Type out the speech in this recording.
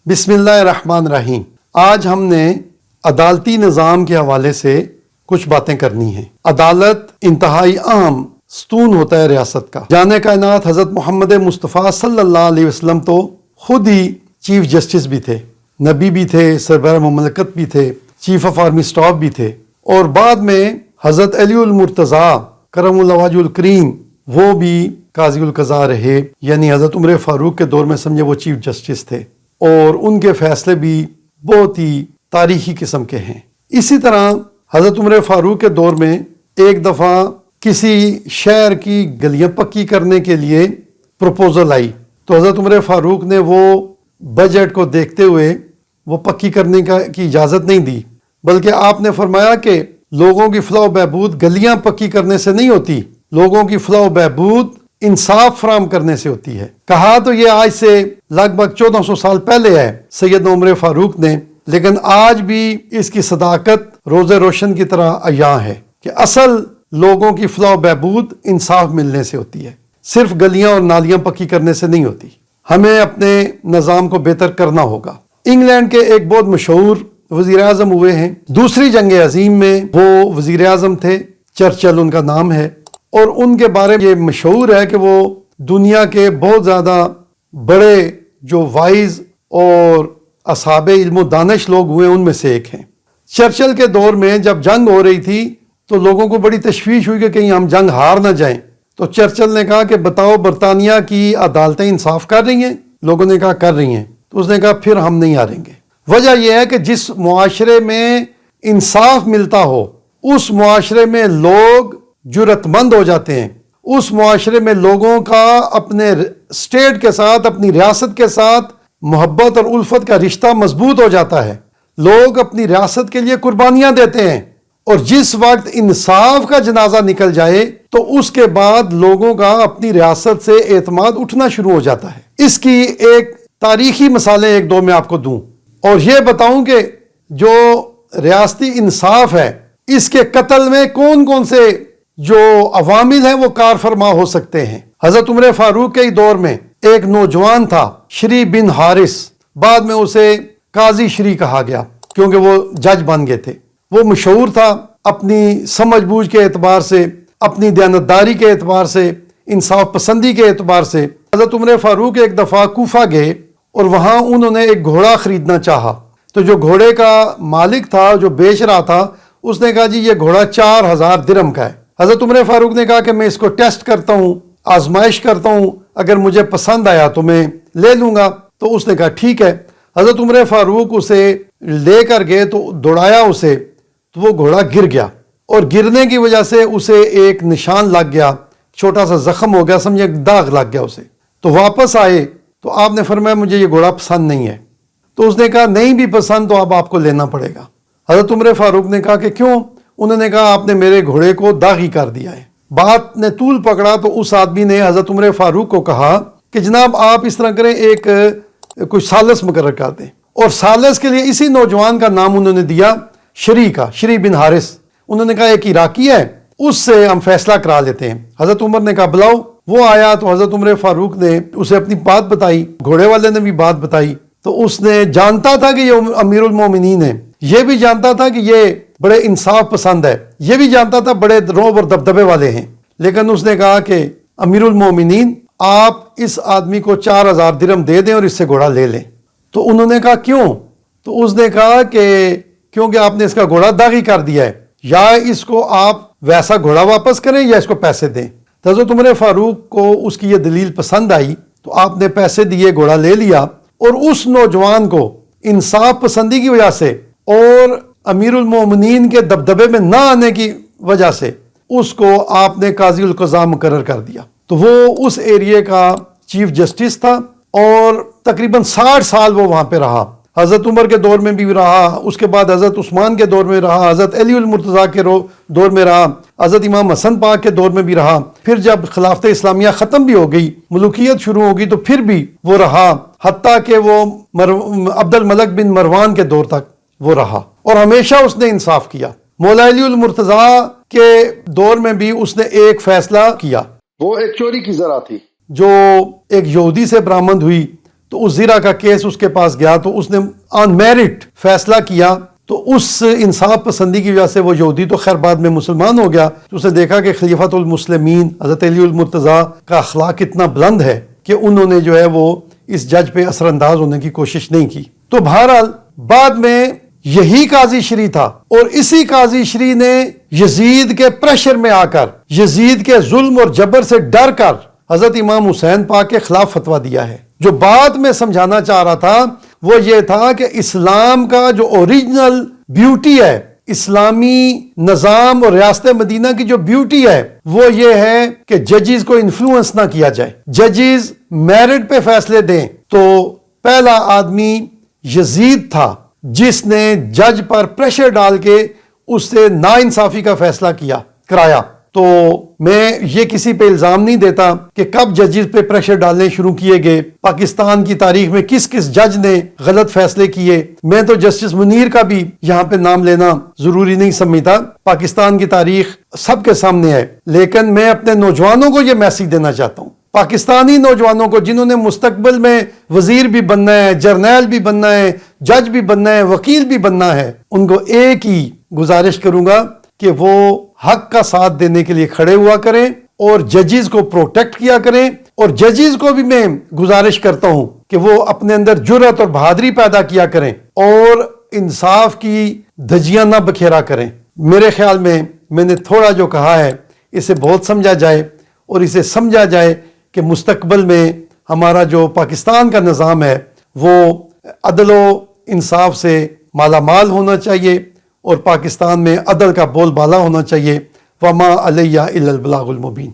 بسم اللہ الرحمن الرحیم۔ آج ہم نے عدالتی نظام کے حوالے سے کچھ باتیں کرنی ہیں۔ عدالت انتہائی اہم ستون ہوتا ہے ریاست کا۔ جان کائنات حضرت محمد مصطفیٰ صلی اللہ علیہ وسلم تو خود ہی چیف جسٹس بھی تھے، نبی بھی تھے، سربراہ مملکت بھی تھے، چیف آف آرمی اسٹاف بھی تھے، اور بعد میں حضرت علی المرتضیٰ کرم اللہ وجہ الکریم وہ بھی قاضی القضاء رہے، یعنی حضرت عمر فاروق کے دور میں سمجھے وہ چیف جسٹس تھے، اور ان کے فیصلے بھی بہت ہی تاریخی قسم کے ہیں۔ اسی طرح حضرت عمر فاروق کے دور میں ایک دفعہ کسی شہر کی گلیاں پکی کرنے کے لیے پروپوزل آئی، تو حضرت عمر فاروق نے وہ بجٹ کو دیکھتے ہوئے وہ پکی کرنے کی اجازت نہیں دی، بلکہ آپ نے فرمایا کہ لوگوں کی فلاح و بہبود گلیاں پکی کرنے سے نہیں ہوتی، لوگوں کی فلاح و بہبود انصاف فراہم کرنے سے ہوتی ہے۔ کہا تو یہ آج سے لگ بھگ 1400 سال پہلے ہے سیدنا عمر فاروق نے، لیکن آج بھی اس کی صداقت روز روشن کی طرح عیاں ہے کہ اصل لوگوں کی فلاح و بہبود انصاف ملنے سے ہوتی ہے، صرف گلیاں اور نالیاں پکی کرنے سے نہیں ہوتی۔ ہمیں اپنے نظام کو بہتر کرنا ہوگا۔ انگلینڈ کے ایک بہت مشہور وزیر اعظم ہوئے ہیں، دوسری جنگ عظیم میں وہ وزیر اعظم تھے، چرچل ان کا نام ہے، اور ان کے بارے میں یہ مشہور ہے کہ وہ دنیا کے بہت زیادہ بڑے جو وائز اور اصحاب علم و دانش لوگ ہوئے ان میں سے ایک ہیں۔ چرچل کے دور میں جب جنگ ہو رہی تھی تو لوگوں کو بڑی تشویش ہوئی کہ کہیں ہم جنگ ہار نہ جائیں، تو چرچل نے کہا کہ بتاؤ برطانیہ کی عدالتیں انصاف کر رہی ہیں؟ لوگوں نے کہا کر رہی ہیں۔ تو اس نے کہا پھر ہم نہیں ہاریں گے۔ وجہ یہ ہے کہ جس معاشرے میں انصاف ملتا ہو اس معاشرے میں لوگ جرأت مند ہو جاتے ہیں، اس معاشرے میں لوگوں کا اپنے اسٹیٹ کے ساتھ، اپنی ریاست کے ساتھ محبت اور الفت کا رشتہ مضبوط ہو جاتا ہے، لوگ اپنی ریاست کے لیے قربانیاں دیتے ہیں، اور جس وقت انصاف کا جنازہ نکل جائے تو اس کے بعد لوگوں کا اپنی ریاست سے اعتماد اٹھنا شروع ہو جاتا ہے۔ اس کی ایک تاریخی مثالیں ایک دو میں آپ کو دوں، اور یہ بتاؤں کہ جو ریاستی انصاف ہے اس کے قتل میں کون کون سے جو عوامل ہیں وہ کار فرما ہو سکتے ہیں۔ حضرت عمر فاروق کے دور میں ایک نوجوان تھا شری بن حارث، بعد میں اسے قاضی شری کہا گیا کیونکہ وہ جج بن گئے تھے۔ وہ مشہور تھا اپنی سمجھ بوجھ کے اعتبار سے، اپنی دیانتداری کے اعتبار سے، انصاف پسندی کے اعتبار سے۔ حضرت عمر فاروق ایک دفعہ کوفہ گئے اور وہاں انہوں نے ایک گھوڑا خریدنا چاہا، تو جو گھوڑے کا مالک تھا جو بیچ رہا تھا اس نے کہا جی یہ گھوڑا 4000 درہم کا ہے۔ حضرت عمر فاروق نے کہا کہ میں اس کو ٹیسٹ کرتا ہوں، آزمائش کرتا ہوں، اگر مجھے پسند آیا تو میں لے لوں گا۔ تو اس نے کہا ٹھیک ہے۔ حضرت عمر فاروق اسے لے کر گئے تو دوڑایا اسے، تو وہ گھوڑا گر گیا، اور گرنے کی وجہ سے اسے ایک نشان لگ گیا، چھوٹا سا زخم ہو گیا، سمجھے داغ لگ گیا اسے۔ تو واپس آئے تو آپ نے فرمایا مجھے یہ گھوڑا پسند نہیں ہے۔ تو اس نے کہا نہیں بھی پسند تو اب آپ کو لینا پڑے گا۔ حضرت عمر فاروق نے کہا کہ کیوں؟ انہوں نے کہا آپ نے میرے گھوڑے کو داغی کر دیا ہے۔ بات نے طول پکڑا تو اس آدمی نے حضرت عمر فاروق کو کہا کہ جناب آپ اس طرح کریں، ایک کوئی سالس مقرر کر دیں، اور سالس کے لیے اسی نوجوان کا نام انہوں نے دیا شری کا، شری بن حارث۔ انہوں نے کہا ایک عراقی ہے، اس سے ہم فیصلہ کرا لیتے ہیں۔ حضرت عمر نے کہا بلاؤ۔ وہ آیا تو حضرت عمر فاروق نے اسے اپنی بات بتائی، گھوڑے والے نے بھی بات بتائی، تو اس نے جانتا تھا کہ یہ امیر المومنین ہے، یہ بھی جانتا تھا کہ یہ بڑے انصاف پسند ہے، یہ بھی جانتا تھا بڑے روب اور دبدبے والے ہیں، لیکن اس نے کہا کہ امیر المومنین آپ اس آدمی کو 4000 درہم دے دیں اور اس سے گھوڑا لے لیں۔ تو انہوں نے کہا کیوں؟ تو اس نے کہا کہ کیونکہ آپ نے اس کا گھوڑا داغی کر دیا ہے، یا اس کو آپ ویسا گھوڑا واپس کریں یا اس کو پیسے دیں۔ تو حضرت عمر فاروق کو اس کی یہ دلیل پسند آئی تو آپ نے پیسے دیے، گھوڑا لے لیا، اور اس نوجوان کو انصاف پسندی کی وجہ سے اور امیر المومنین کے دبدبے میں نہ آنے کی وجہ سے اس کو آپ نے قاضی القضاء مقرر کر دیا۔ تو وہ اس ایریے کا چیف جسٹس تھا، اور تقریباً 60 سال وہ وہاں پہ رہا۔ حضرت عمر کے دور میں بھی رہا، اس کے بعد حضرت عثمان کے دور میں رہا، حضرت علی المرتضیٰ کے دور میں رہا، حضرت امام حسن پاک کے دور میں بھی رہا، پھر جب خلافت اسلامیہ ختم بھی ہو گئی، ملوکیت شروع ہو گئی، تو پھر بھی وہ رہا، حتیٰ کہ وہ عبد الملک بن مروان کے دور تک وہ رہا، اور ہمیشہ اس نے انصاف کیا۔ مولا علی المرتضیٰ کے دور میں بھی اس نے ایک فیصلہ کیا، وہ ایک چوری کی ذرا تھی جو ایک یہودی سے برآمد ہوئی، تو اس زیرہ کا کیس اس کے پاس گیا تو اس نے آن میرٹ فیصلہ کیا، تو اس انصاف پسندی کی وجہ سے وہ یہودی تو خیر بعد میں مسلمان ہو گیا، تو اس نے دیکھا کہ خلیفۃ المسلمین حضرت علی المرتضیٰ کا اخلاق اتنا بلند ہے کہ انہوں نے جو ہے وہ اس جج پہ اثر انداز ہونے کی کوشش نہیں کی۔ تو بہرحال بعد میں یہی قاضی شری تھا، اور اسی قاضی شری نے یزید کے پریشر میں آ کر، یزید کے ظلم اور جبر سے ڈر کر حضرت امام حسین پاک کے خلاف فتویٰ دیا ہے۔ جو بات میں سمجھانا چاہ رہا تھا وہ یہ تھا کہ اسلام کا جو اوریجنل بیوٹی ہے، اسلامی نظام اور ریاست مدینہ کی جو بیوٹی ہے وہ یہ ہے کہ ججز کو انفلوئنس نہ کیا جائے، ججز میرٹ پہ فیصلے دیں۔ تو پہلا آدمی یزید تھا جس نے جج پر پریشر ڈال کے اس سے ناانصافی کا فیصلہ کرایا۔ تو میں یہ کسی پہ الزام نہیں دیتا کہ کب ججز پہ پریشر ڈالنے شروع کیے گئے، پاکستان کی تاریخ میں کس کس جج نے غلط فیصلے کیے۔ میں تو جسٹس منیر کا بھی یہاں پہ نام لینا ضروری نہیں سمجھتا، پاکستان کی تاریخ سب کے سامنے ہے، لیکن میں اپنے نوجوانوں کو یہ میسیج دینا چاہتا ہوں، پاکستانی نوجوانوں کو جنہوں نے مستقبل میں وزیر بھی بننا ہے، جرنیل بھی بننا ہے، جج بھی بننا ہے، وکیل بھی بننا ہے، ان کو ایک ہی گزارش کروں گا کہ وہ حق کا ساتھ دینے کے لیے کھڑے ہوا کریں اور ججز کو پروٹیکٹ کیا کریں، اور ججز کو بھی میں گزارش کرتا ہوں کہ وہ اپنے اندر جرأت اور بہادری پیدا کیا کریں اور انصاف کی دھجیاں نہ بکھیرا کریں۔ میرے خیال میں نے تھوڑا جو کہا ہے اسے بہت سمجھا جائے، اور اسے سمجھا جائے کہ مستقبل میں ہمارا جو پاکستان کا نظام ہے وہ عدل و انصاف سے مالا مال ہونا چاہیے، اور پاکستان میں عدل کا بول بالا ہونا چاہیے۔ وما علیہ الا البلاغ المبین۔